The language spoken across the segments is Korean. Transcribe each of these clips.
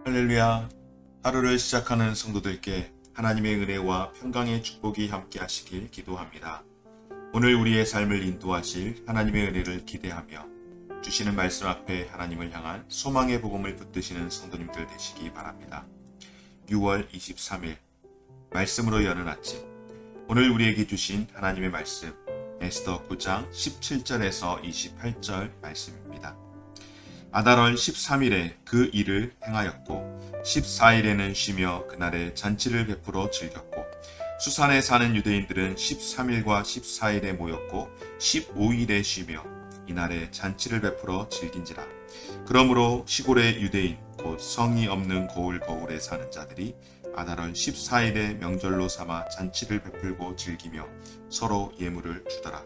할렐루야. 하루를 시작하는 성도들께 하나님의 은혜와 평강의 축복이 함께 하시길 기도합니다. 오늘 우리의 삶을 인도하실 하나님의 은혜를 기대하며 주시는 말씀 앞에 하나님을 향한 소망의 복음을 붙드시는 성도님들 되시기 바랍니다. 6월 23일 말씀으로 여는 아침, 오늘 우리에게 주신 하나님의 말씀 에스더 9장 17절에서 28절 말씀입니다. 아달월 13일에 그 일을 행하였고 14일에는 쉬며 그날에 잔치를 베풀어 즐겼고 수산에 사는 유대인들은 13일과 14일에 모였고 15일에 쉬며 이날에 잔치를 베풀어 즐긴지라. 그러므로 시골의 유대인 곧 성이 없는 거울에 사는 자들이 아달월 14일에 명절로 삼아 잔치를 베풀고 즐기며 서로 예물을 주더라.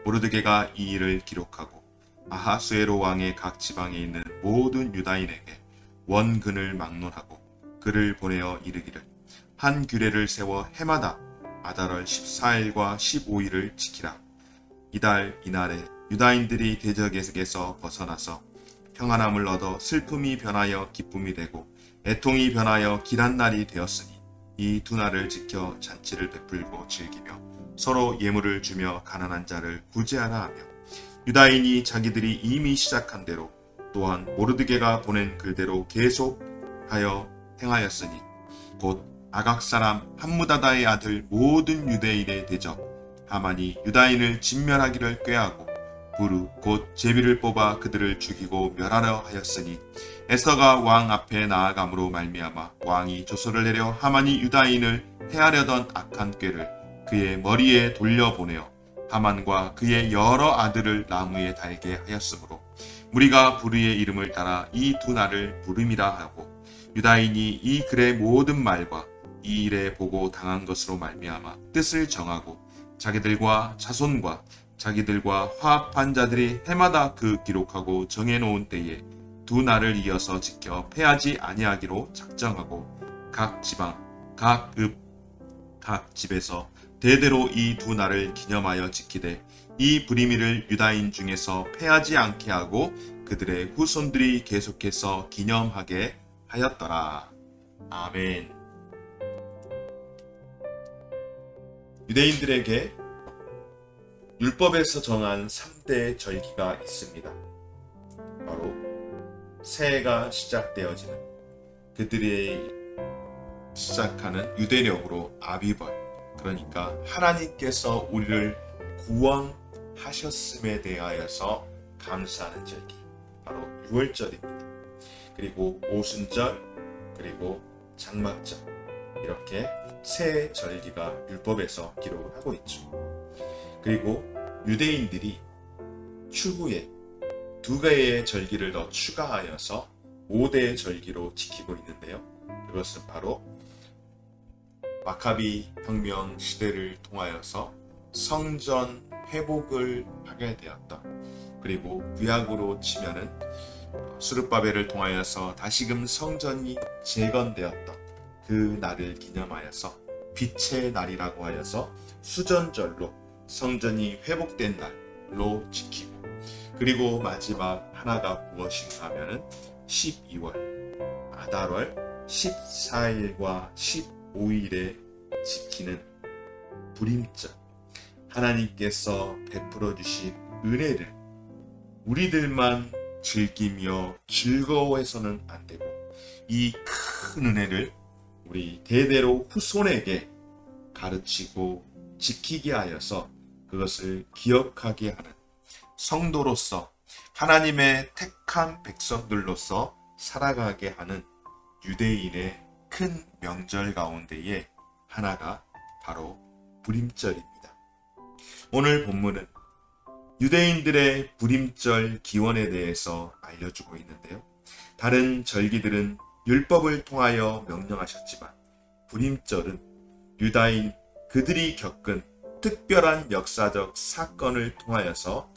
모르드게가 이 일을 기록하고 아하수에로 왕의 각 지방에 있는 모든 유다인에게 원근을 막론하고 그를 보내어 이르기를 한 규례를 세워 해마다 아달월 14일과 15일을 지키라. 이달 이날에 유다인들이 대적에게서 벗어나서 평안함을 얻어 슬픔이 변하여 기쁨이 되고 애통이 변하여 길한 날이 되었으니 이 두 날을 지켜 잔치를 베풀고 즐기며 서로 예물을 주며 가난한 자를 구제하라 하며 유다인이 자기들이 이미 시작한 대로 또한 모르드게가 보낸 글대로 계속하여 행하였으니 곧 아각 사람 함무다다의 아들 모든 유대인의 대적 하만이 유다인을 진멸하기를 꾀하고 부르 곧 제비를 뽑아 그들을 죽이고 멸하려 하였으니 에스더가 왕 앞에 나아감으로 말미암아 왕이 조서를 내려 하만이 유다인을 해하려던 악한 꾀를 그의 머리에 돌려보내어 하만과 그의 여러 아들을 나무에 달게 하였으므로 무리가 부르의 이름을 따라 이 두 날을 부름이라 하고 유다인이 이 글의 모든 말과 이 일에 보고 당한 것으로 말미암아 뜻을 정하고 자기들과 자손과 자기들과 화합한 자들이 해마다 그 기록하고 정해놓은 때에 두 날을 이어서 지켜 패하지 아니하기로 작정하고 각 지방 각 집에서 대대로 이 두 날을 기념하여 지키되 이 불임일을 유다인 중에서 패하지 않게 하고 그들의 후손들이 계속해서 기념하게 하였더라. 아멘. 유대인들에게 율법에서 정한 3대 절기가 있습니다. 바로 새해가 시작되어지는 그들이 시작하는 유대력으로 아비벌, 그러니까 하나님께서 우리를 구원하셨음에 대하여서 감사하는 절기, 바로 6월절입니다. 그리고 오순절, 그리고 장막절, 이렇게 세 절기가 율법에서 기록을 하고 있죠. 그리고 유대인들이 추후에 두 개의 절기를 더 추가하여서 5대 절기로 지키고 있는데요. 그것은 바로 마카비 혁명 시대를 통하여서 성전 회복을 하게 되었다. 그리고 구약으로 치면은 수르바벨을 통하여서 다시금 성전이 재건되었다. 그 날을 기념하여서 빛의 날이라고 하여서 수전절로 성전이 회복된 날로 지키고, 그리고 마지막 하나가 무엇인가 하면은 12월 아달월 14일과 15일에 지키는 불임절, 하나님께서 베풀어 주신 은혜를 우리들만 즐기며 즐거워해서는 안 되고 이 큰 은혜를 우리 대대로 후손에게 가르치고 지키게 하여서 그것을 기억하게 하는 성도로서 하나님의 택한 백성들로서 살아가게 하는 유대인의 큰 명절 가운데에 하나가 바로 불임절입니다. 오늘 본문은 유대인들의 불임절 기원에 대해서 알려주고 있는데요. 다른 절기들은 율법을 통하여 명령하셨지만 불임절은 유다인 그들이 겪은 특별한 역사적 사건을 통하여서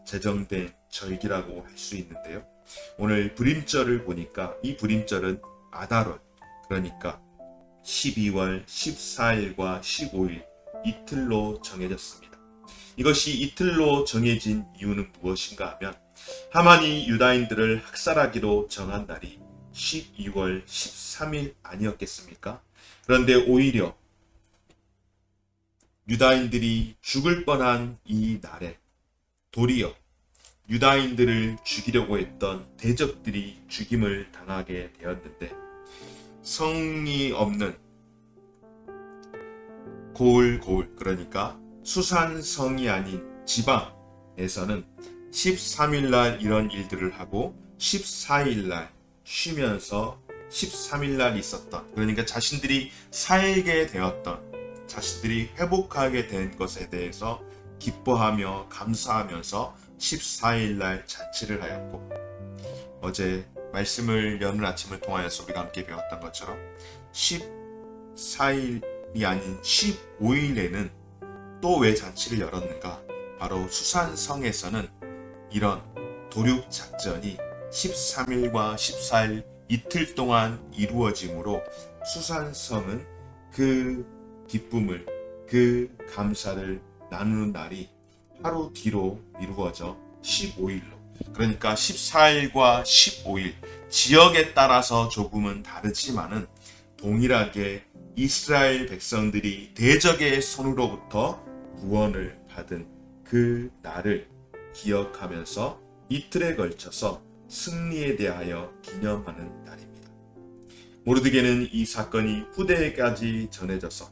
제정된 절기라고 할 수 있는데요. 오늘 불임절을 보니까 이 불임절은 아달월, 그러니까 12월 14일과 15일 이틀로 정해졌습니다. 이것이 이틀로 정해진 이유는 무엇인가 하면 하만이 유다인들을 학살하기로 정한 날이 12월 13일 아니었겠습니까? 그런데 오히려 유다인들이 죽을 뻔한 이 날에 도리어 유다인들을 죽이려고 했던 대적들이 죽임을 당하게 되었는데, 성이 없는 고을, 그러니까 수산성이 아닌 지방에서는 13일날 이런 일들을 하고 14일날 쉬면서 13일날 있었던, 그러니까 자신들이 살게 되었던, 자신들이 회복하게 된 것에 대해서 기뻐하며 감사하면서 14일날 잔치를 하였고, 어제 말씀을 여는 아침을 통하여서 우리가 함께 배웠던 것처럼 14일이 아닌 15일에는 또 왜 잔치를 열었는가? 바로 수산성에서는 이런 도륙 작전이 13일과 14일 이틀 동안 이루어지므로 수산성은 그 기쁨을, 그 감사를 나누는 날이 하루 뒤로 미루어져 15일로, 그러니까 14일과 15일, 지역에 따라서 조금은 다르지만은 동일하게 이스라엘 백성들이 대적의 손으로부터 구원을 받은 그 날을 기억하면서 이틀에 걸쳐서 승리에 대하여 기념하는 날입니다. 모르드게는 이 사건이 후대에까지 전해져서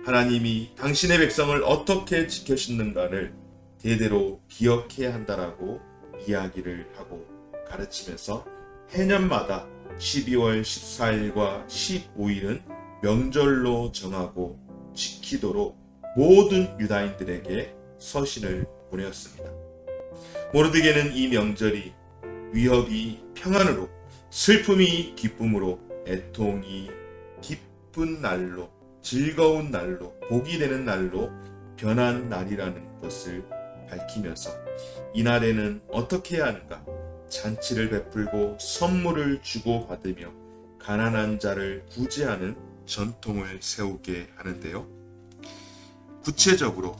하나님이 당신의 백성을 어떻게 지켜주는가를 대대로 기억해야 한다라고 이야기를 하고 가르치면서 해년마다 12월 14일과 15일은 명절로 정하고 지키도록 모든 유다인들에게 서신을 보내었습니다. 모르드게는 이 명절이 위협이 평안으로, 슬픔이 기쁨으로, 애통이 기쁜 날로, 즐거운 날로, 복이 되는 날로 변한 날이라는 것을 밝히면서 이날에는 어떻게 해야 하는가? 잔치를 베풀고 선물을 주고받으며 가난한 자를 구제하는 전통을 세우게 하는데요. 구체적으로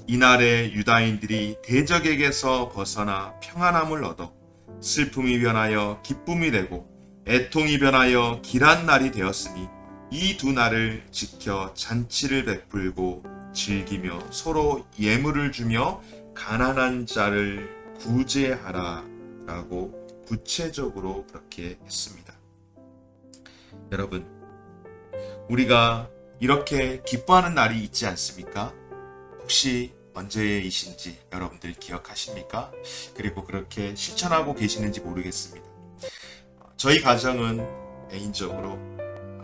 이날에 유다인들이 대적에게서 벗어나 평안함을 얻어 슬픔이 변하여 기쁨이 되고 애통이 변하여 길한 날이 되었으니 이 두 날을 지켜 잔치를 베풀고 즐기며 서로 예물을 주며 가난한 자를 구제하라 라고 구체적으로 그렇게 했습니다. 여러분, 우리가 이렇게 기뻐하는 날이 있지 않습니까? 혹시 언제이신지 여러분들 기억하십니까? 그리고 그렇게 실천하고 계시는지 모르겠습니다. 저희 가정은 개인적으로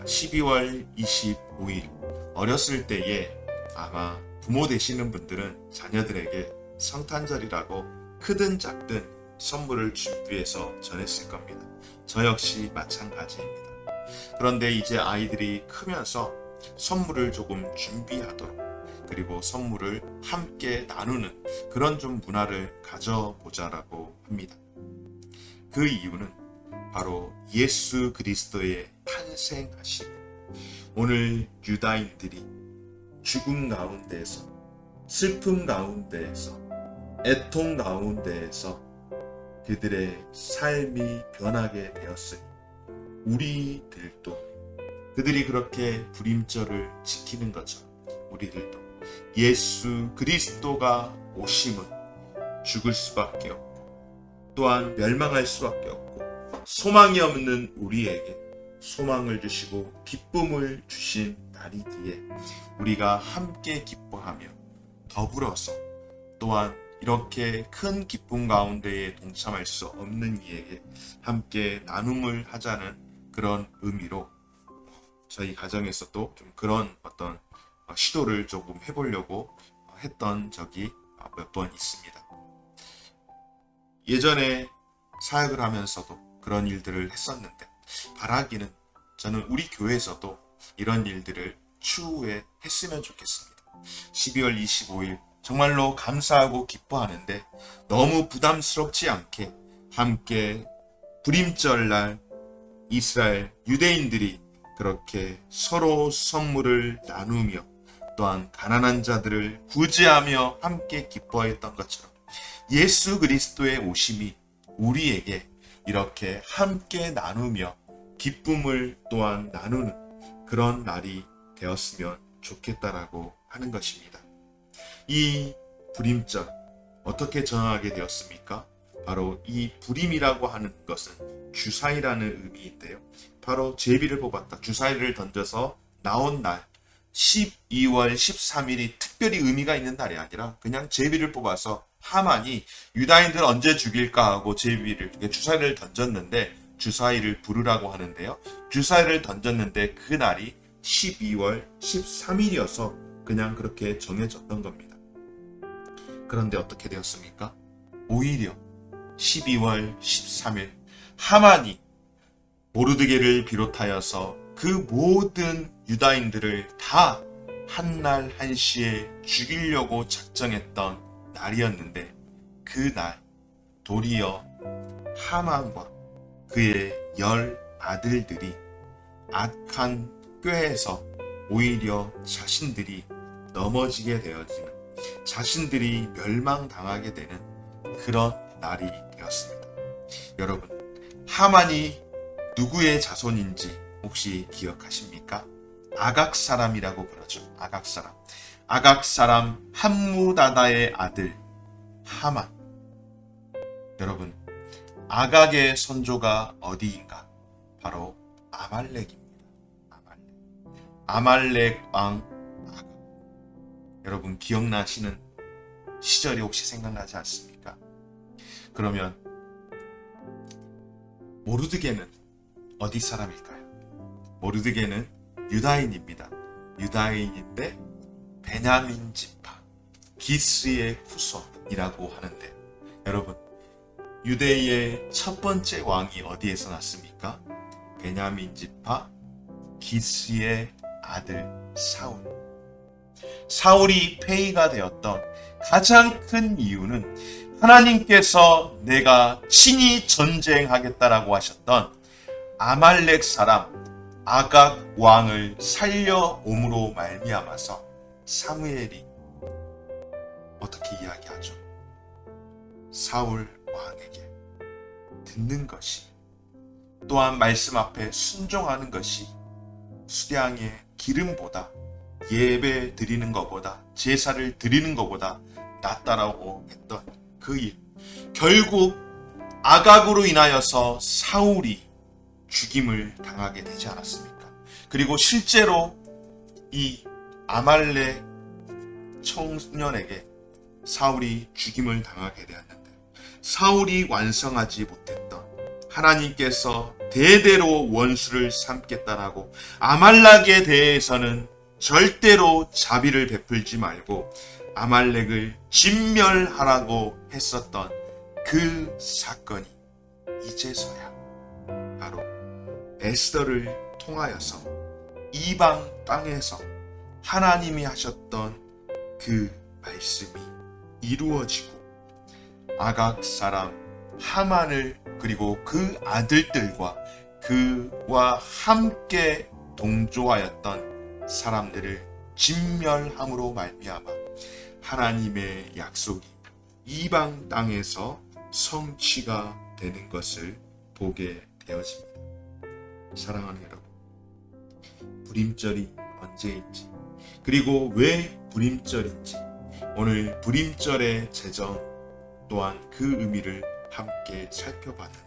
12월 25일 어렸을 때에 아마 부모 되시는 분들은 자녀들에게 성탄절이라고 크든 작든 선물을 준비해서 전했을 겁니다. 저 역시 마찬가지입니다. 그런데 이제 아이들이 크면서 선물을 조금 준비하도록, 그리고 선물을 함께 나누는 그런 좀 문화를 가져보자라고 합니다. 그 이유는 바로 예수 그리스도의 탄생하심. 오늘 유다인들이 죽음 가운데에서, 슬픔 가운데에서, 애통 가운데에서 그들의 삶이 변하게 되었으니 우리들도 그들이 그렇게 불임절을 지키는 것처럼 우리들도 예수 그리스도가 오심은 죽을 수밖에 없고 또한 멸망할 수밖에 없고 소망이 없는 우리에게 소망을 주시고 기쁨을 주신 날이기에 우리가 함께 기뻐하며 더불어서 또한 이렇게 큰 기쁨 가운데에 동참할 수 없는 이에게 함께 나눔을 하자는 그런 의미로 저희 가정에서도 좀 그런 어떤 시도를 조금 해보려고 했던 적이 몇 번 있습니다. 예전에 사역을 하면서도 그런 일들을 했었는데 바라기는 저는 우리 교회에서도 이런 일들을 추후에 했으면 좋겠습니다. 12월 25일 정말로 감사하고 기뻐하는데 너무 부담스럽지 않게 함께 불임절날 이스라엘 유대인들이 그렇게 서로 선물을 나누며 또한 가난한 자들을 구제하며 함께 기뻐했던 것처럼 예수 그리스도의 오심이 우리에게 이렇게 함께 나누며 기쁨을 또한 나누는 그런 날이 되었으면 좋겠다라고 하는 것입니다. 이 불임절 어떻게 정하게 되었습니까? 바로 이 불임이라고 하는 것은 주사위라는 의미인데요. 바로 제비를 뽑았다. 주사위를 던져서 나온 날 12월 13일이 특별히 의미가 있는 날이 아니라 그냥 제비를 뽑아서 하만이 유다인들 언제 죽일까 하고 주사위를 던졌는데 주사위를 부르라고 하는데요. 주사위를 던졌는데 그 날이 12월 13일이어서 그냥 그렇게 정해졌던 겁니다. 그런데 어떻게 되었습니까? 오히려 12월 13일 하만이 모르드게를 비롯하여서 그 모든 유다인들을 다 한날 한시에 죽이려고 작정했던 날이었는데 그날 도리어 하만과 그의 10 아들들이 악한 꾀에서 오히려 자신들이 넘어지게 되어지는, 자신들이 멸망당하게 되는 그런 날이 되었습니다. 여러분, 하만이 누구의 자손인지 혹시 기억하십니까? 아각 사람이라고 부르죠. 아각 사람. 아각 사람 함무다다의 아들 하만. 여러분, 아각의 선조가 어디인가? 바로 아말렉입니다. 아말렉 왕 아각. 여러분 기억나시는 시절이 혹시 생각나지 않습니까? 그러면 모르드게는 어디 사람일까요? 모르드게는 유다인입니다. 유다인인데 베냐민 지파 기스의 후손이라고 하는데, 여러분 유대의 첫 번째 왕이 어디에서 났습니까? 베냐민 지파 기스의 아들 사울. 사울이 폐위가 되었던 가장 큰 이유는 하나님께서 내가 친히 전쟁하겠다라고 하셨던 아말렉 사람 아각 왕을 살려옴으로 말미암아서 사무엘이 어떻게 이야기하죠? 사울 왕에게 듣는 것이, 또한 말씀 앞에 순종하는 것이 수량의 기름보다, 예배 드리는 것보다, 제사를 드리는 것보다 낫다라고 했던 그 일. 결국 아각으로 인하여서 사울이 죽임을 당하게 되지 않았습니까? 그리고 실제로 이 아말렉 청년에게 사울이 죽임을 당하게 되었는데, 사울이 완성하지 못했던 하나님께서 대대로 원수를 삼겠다라고 아말렉에 대해서는 절대로 자비를 베풀지 말고 아말렉을 진멸하라고 했었던 그 사건이 이제서야 바로 에스더를 통하여서 이방 땅에서 하나님이 하셨던 그 말씀이 이루어지고 아각 사람 하만을, 그리고 그 아들들과 그와 함께 동조하였던 사람들을 진멸함으로 말미암아 하나님의 약속이 이방 땅에서 성취가 되는 것을 보게 되어집니다. 사랑하는 여러분, 불임절이 언제인지, 그리고 왜 불임절인지, 오늘 불임절의 제정 또한 그 의미를 함께 살펴봤는데,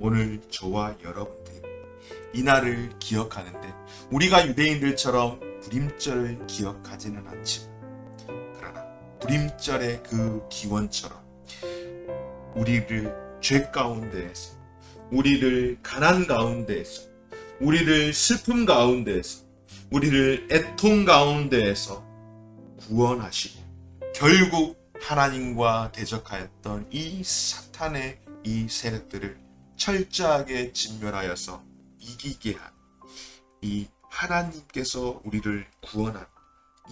오늘 저와 여러분들이 이 날을 기억하는데 우리가 유대인들처럼 불임절을 기억하지는 않지만, 그러나 불임절의 그 기원처럼 우리를 죄 가운데에서, 우리를 가난 가운데에서, 우리를 슬픔 가운데에서, 우리를 애통 가운데에서 구원하시고 결국 하나님과 대적하였던 이 사탄의 이 세력들을 철저하게 진멸하여서 이기게 한 이 하나님께서 우리를 구원한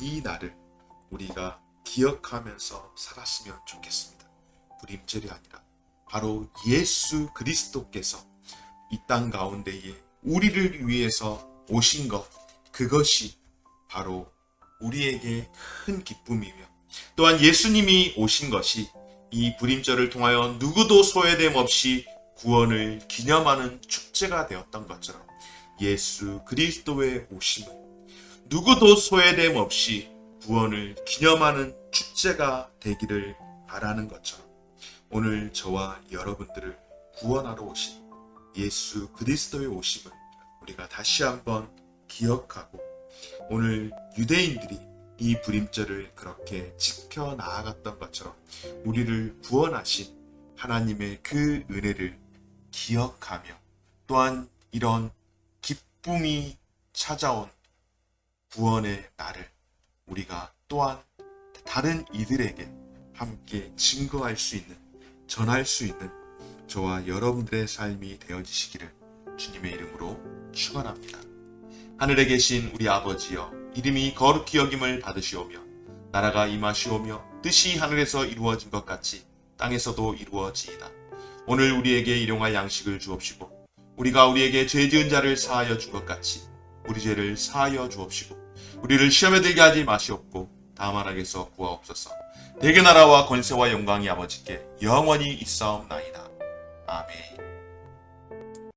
이 날을 우리가 기억하면서 살았으면 좋겠습니다. 불임절이 아니라 바로 예수 그리스도께서 이 땅 가운데에 우리를 위해서 오신 것, 그것이 바로 우리에게 큰 기쁨이며, 또한 예수님이 오신 것이 이 불임절을 통하여 누구도 소외됨 없이 구원을 기념하는 축제가 되었던 것처럼 예수 그리스도의 오심은 누구도 소외됨 없이 구원을 기념하는 축제가 되기를 바라는 것처럼 오늘 저와 여러분들을 구원하러 오신 예수 그리스도의 오심을 우리가 다시 한번 기억하고 오늘 유대인들이 이 불임절을 그렇게 지켜 나아갔던 것처럼 우리를 구원하신 하나님의 그 은혜를 기억하며 또한 이런 기쁨이 찾아온 구원의 날을 우리가 또한 다른 이들에게 함께 증거할 수 있는, 전할 수 있는 저와 여러분들의 삶이 되어지시기를 주님의 이름으로 축원합니다. 하늘에 계신 우리 아버지여, 이름이 거룩히 여김을 받으시오며 나라가 임하시오며 뜻이 하늘에서 이루어진 것 같이 땅에서도 이루어지이다. 오늘 우리에게 일용할 양식을 주옵시고 우리가 우리에게 죄 지은 자를 사하여 준 것 같이 우리 죄를 사하여 주옵시고 우리를 시험에 들게 하지 마시옵고 다만 악에서 구하옵소서. 대개 나라와 권세와 영광이 아버지께 영원히 있사옵나이다. 아멘.